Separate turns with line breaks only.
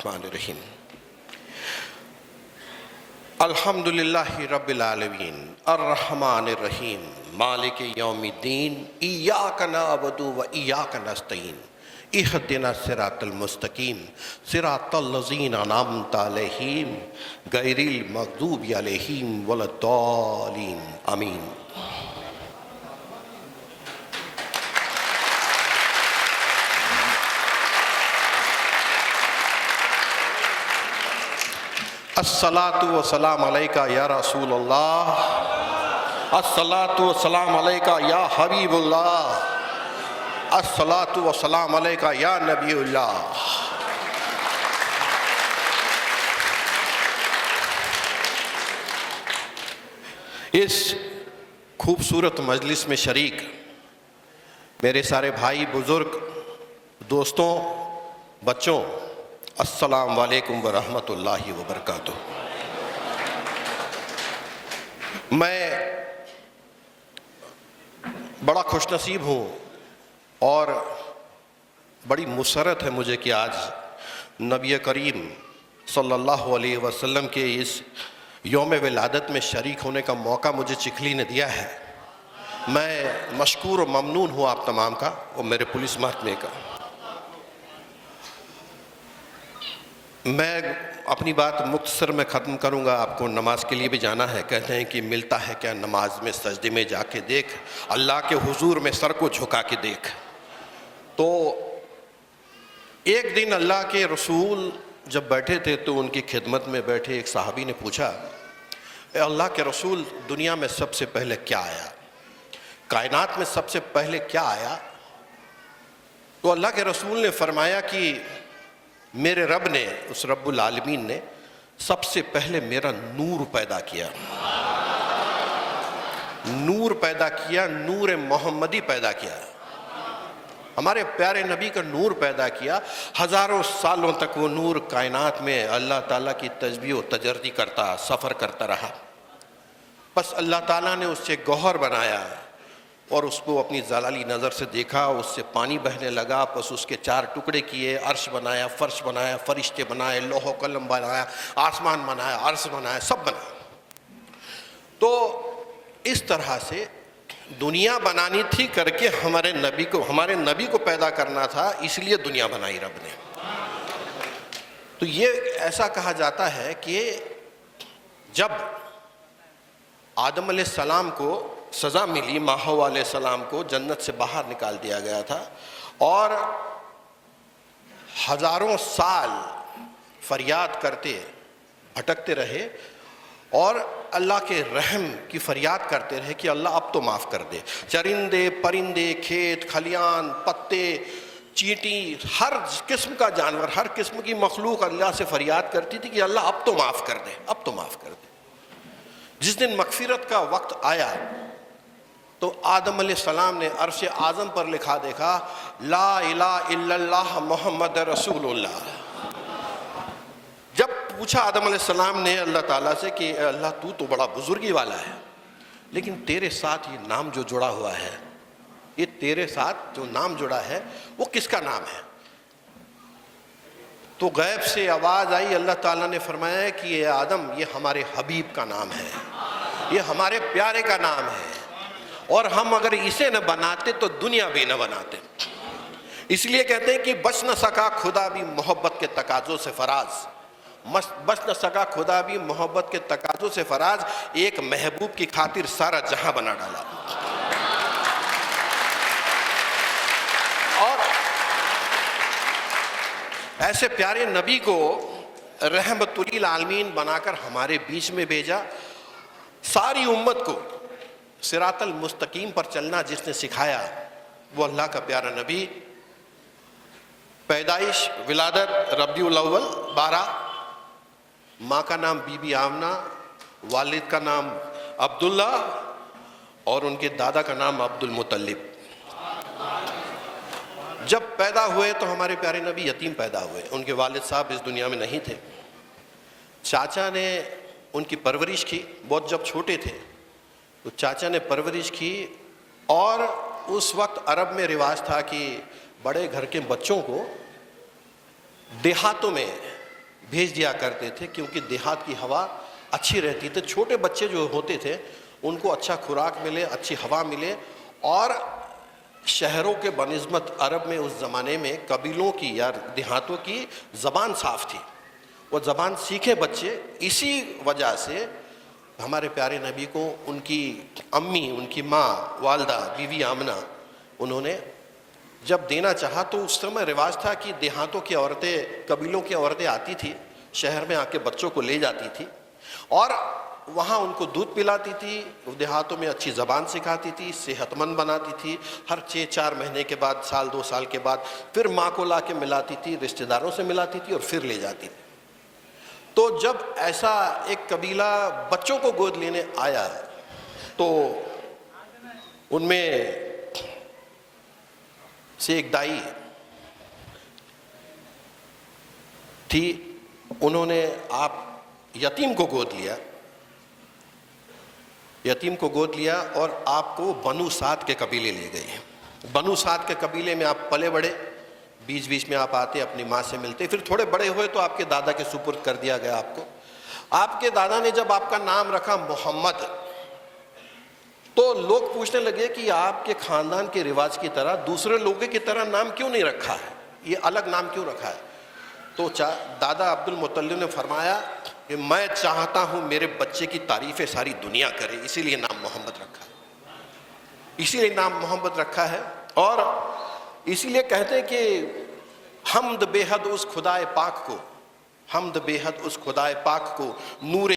रहमान अल्हम्दुलिल्लाहि रब्बिल आलमीन अर्रहमानिर रहीम मालिक यौमिद्दीन इय्याका नअबुदु व इय्याका नस्तईन इहदिना सिरातल मुस्तकीम सिरातल लज़ीना अनअमता अलैहिम गैरिल मग़दूबि अलैहिम वलद्दालीन आमीन। अस्सलातु व सलाम अलैका या रसूल अल्लाह, अस्सलातु व सलाम अलैका या हबीबुल्लाह, अस्सलातु व सलाम अलैका या नबीउल्लाह। इस खूबसूरत मजलिस में शरीक मेरे सारे भाई बुजुर्ग, दोस्तों, बच्चों, अस्सलाम वालेकुम व रहमतुल्लाहि व बरकातुहू। मैं बड़ा खुशनसीब हूँ और बड़ी मुसरत है मुझे कि आज नबी करीम सल्लल्लाहु अलैहि वसल्लम के इस यौम विलादत में शरीक होने का मौका मुझे चिखली ने दिया है। मैं मशकूर और ममनून हूँ आप तमाम का और मेरे पुलिस महकमे का। मैं अपनी बात मुख्तसर में ख़त्म करूँगा, आपको नमाज के लिए भी जाना है। कहते हैं कि मिलता है क्या नमाज में, सजदे में जाके देख, अल्लाह के हुजूर में सर को झुका के देख। तो एक दिन अल्लाह के रसूल जब बैठे थे तो उनकी खिदमत में बैठे एक सहाबी ने पूछा, अल्लाह के रसूल, दुनिया में सबसे पहले क्या आया, कायनात में सबसे पहले क्या आया? तो अल्लाह के रसूल ने फरमाया कि मेरे रब ने, उस रब्बुल आलमीन ने सबसे पहले मेरा नूर पैदा किया, नूर पैदा किया, नूर मोहम्मदी पैदा किया, हमारे प्यारे नबी का नूर पैदा किया। हज़ारों सालों तक वो नूर कायनात में अल्लाह ताला की तस्बीह व तजर्दी करता, सफ़र करता रहा। बस अल्लाह ताला ने उससे गौहर बनाया और उसको अपनी जलाली नज़र से देखा, उससे पानी बहने लगा, बस उसके चार टुकड़े किए, अर्श बनाया, फर्श बनाया, फरिश्ते बनाए, लोहो कलम बनाया, आसमान बनाया, अर्श बनाया, सब बनाया। तो इस तरह से दुनिया बनानी थी करके हमारे नबी को पैदा करना था, इसलिए दुनिया बनाई रब ने। तो ये ऐसा कहा जाता है कि जब आदम अलैहिस्सलाम को सज़ा मिली, माहौवा अलैहिस्सलाम को जन्नत से बाहर निकाल दिया गया था और हज़ारों साल फरियाद करते भटकते रहे और अल्लाह के रहम की फरियाद करते रहे कि अल्लाह अब तो माफ़ कर दे। चरिंदे परिंदे, खेत खलियान, पत्ते, चींटी, हर किस्म का जानवर, हर किस्म की मखलूक अल्लाह से फरियाद करती थी कि अल्लाह अब तो माफ़ कर दे, अब तो माफ़ कर दे। जिस दिन मगफिरत का वक्त आया तो आदम अलैहिस्सलाम ने अर्श आज़म पर लिखा देखा, ला इलाहा इल्लल्लाह मुहम्मद रसूलुल्लाह। जब पूछा आदम अलैहिस्सलाम ने अल्लाह ताला से कि अल्लाह तू तो बड़ा बुजुर्गी वाला है, लेकिन तेरे साथ ये नाम जो जुड़ा हुआ है, ये तेरे साथ जो नाम जुड़ा है वो किसका नाम है? तो गैब से आवाज़ आई, अल्लाह ताला ने फरमाया कि ये आदम, ये हमारे हबीब का नाम है, ये हमारे प्यारे का नाम है और हम अगर इसे न बनाते तो दुनिया भी न बनाते। इसलिए कहते हैं कि बच न सका खुदा भी मोहब्बत के तकाज़ों से फराज, बच न सका खुदा भी मोहब्बत के तकाज़ों से फराज, एक महबूब की खातिर सारा जहां बना डाला। और ऐसे प्यारे नबी को रहमतुल आलमीन बनाकर हमारे बीच में भेजा। सारी उम्मत को सिरातल मुस्तकीम पर चलना जिसने सिखाया वो अल्लाह का प्यारा नबी। पैदाइश विलादत रबीउल अव्वल 12, माँ का नाम बीबी आमना, वालिद का नाम अब्दुल्ला और उनके दादा का नाम अब्दुल मुत्तलिब। जब पैदा हुए तो हमारे प्यारे नबी यतीम पैदा हुए, उनके वालिद साहब इस दुनिया में नहीं थे। चाचा ने उनकी परवरिश की, बहुत जब छोटे थे तो चाचा ने परवरिश की। और उस वक्त अरब में रिवाज था कि बड़े घर के बच्चों को देहातों में भेज दिया करते थे, क्योंकि देहात की हवा अच्छी रहती थी। छोटे बच्चे जो होते थे उनको अच्छा खुराक मिले, अच्छी हवा मिले। और शहरों के बनिस्बत अरब में उस ज़माने में कबीलों की या देहातों की ज़बान साफ़ थी, वो ज़बान सीखे बच्चे। इसी वजह से हमारे प्यारे नबी को उनकी अम्मी, उनकी माँ वालदा बीवी आमना, उन्होंने जब देना चाहा तो उस समय रिवाज था कि देहातों की औरतें, कबीलों की औरतें आती थी, शहर में आके बच्चों को ले जाती थी और वहाँ उनको दूध पिलाती थी, देहातों में अच्छी ज़बान सिखाती थी, सेहतमंद बनाती थी। हर 6-4 महीने के बाद, साल 2 साल के बाद फिर माँ को ला के मिलाती थी, रिश्तेदारों से मिलाती थी और फिर ले जाती थी। तो जब ऐसा एक कबीला बच्चों को गोद लेने आया तो उनमें से एक दाई थी, उन्होंने आप यतीम को गोद लिया, यतीम को गोद लिया और आपको बनु साद के कबीले ले गए। बनु साद के कबीले में आप पले बड़े, बीच बीच में आप आते, अपनी माँ से मिलते, फिर थोड़े बड़े हुए तो आपके दादा के सुपुर्द कर दिया गया आपको। आपके दादा ने जब आपका नाम रखा मोहम्मद, तो लोग पूछने लगे कि आपके खानदान के रिवाज की तरह दूसरे लोगों की तरह नाम क्यों नहीं रखा है, ये अलग नाम क्यों रखा है। तो दादा अब्दुल मुत्तलिब ने फरमाया कि मैं चाहता हूं मेरे बच्चे की तारीफें सारी दुनिया करे, इसीलिए नाम मोहम्मद रखा है, इसीलिए नाम मोहम्मद रखा है। और इसीलिए कहते हैं कि हमद बेहद उस खुदाए पाक को, हमद बेहद उस खुदाए पाक को, नूर